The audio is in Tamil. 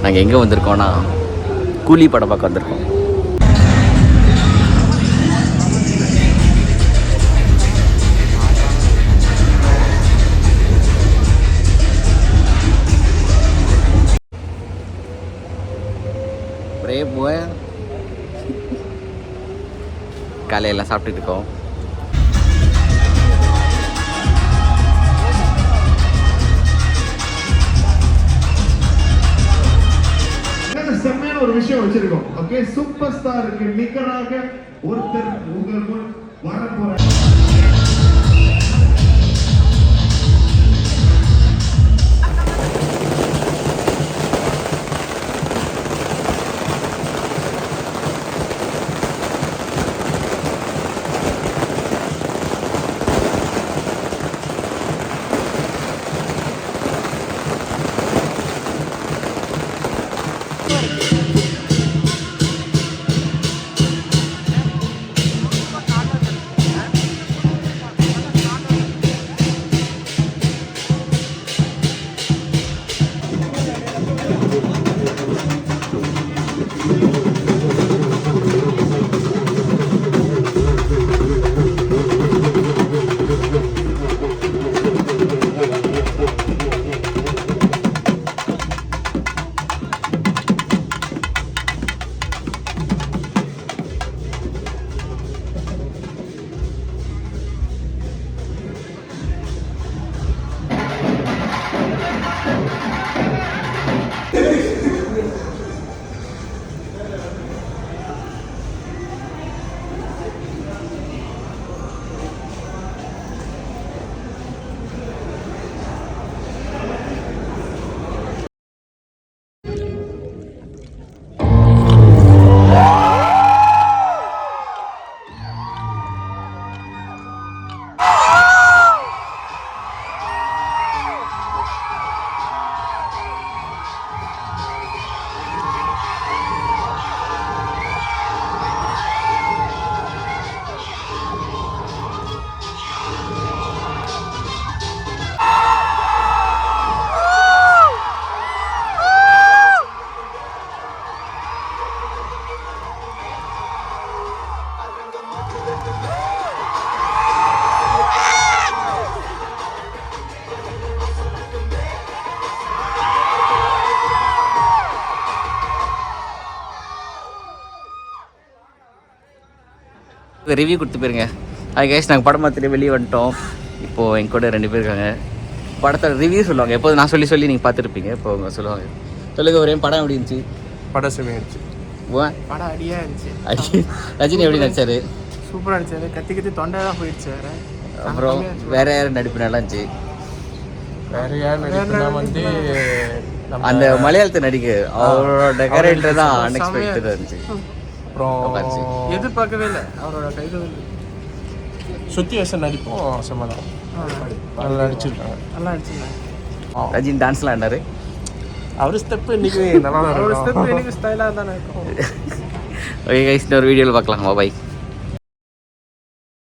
நாங்கள் எங்கே வந்திருக்கோன்னா கூலி படம் பார்க்க வந்திருக்கோம். ஒரே போய் காலையெல்லாம் சாப்பிட்டுட்டு இருக்கோம். செம்மையான ஒரு விஷயம் வச்சிருக்கோம். ஓகே, சூப்பர் ஸ்டாருக்கு நிகராக ஒருத்தர் உங்கள் முன் வரப்போற ரிவ்யூ கொடுத்து போயிருங்க. அது கேஸ் நாங்கள் படம் பார்த்துட்டு வெளியே வந்துட்டோம். இப்போது என் கூட 2 பேர் இருக்காங்க. படத்தோட ரிவ்யூ சொல்லுவாங்க. எப்போது நான் சொல்லி நீங்கள் பார்த்துருப்பீங்க. இப்போ அவங்க சொல்லுவாங்க. சொல்லுங்க, ஒரே படம் எப்படி இருந்துச்சு? படம் செம்மையாக இருந்துச்சு. படம் அடியாக இருந்துச்சு. ரஜினி எப்படி நடிச்சாரு? சூப்பராக நடிச்சாரு. கத்தி தொண்டை தான் போயிடுச்சு. அப்புறம் வேற யார் நடிப்பு நல்லா இருந்துச்சு? வேற யார் நடிப்புனா வந்து அந்த மலையாளத்து நடிகை அவரோட கேரக்டர் தான் அன்எக்ஸ்பெக்டடாக இருந்துச்சு. அப்புறம் எதிர்பார்க்கவே இல்லை அவரோட கைது. சுத்தி வசம் நடிப்பும் செம்மதான், நல்லா நடிச்சிருக்காங்க. நல்லா நடிச்சிருக்காங்க. ரஜினி டான்ஸ்லாம் ஆடினாரு. அவர் ஸ்டெப்பு இன்னைக்கு நல்லா அவரோட ஸ்டெப் இன்னைக்கு ஸ்டைலாக தானே இருக்கும். ஓகே கைஸ், இன்னொரு வீடியோவில் பார்க்கலாம். பாய்.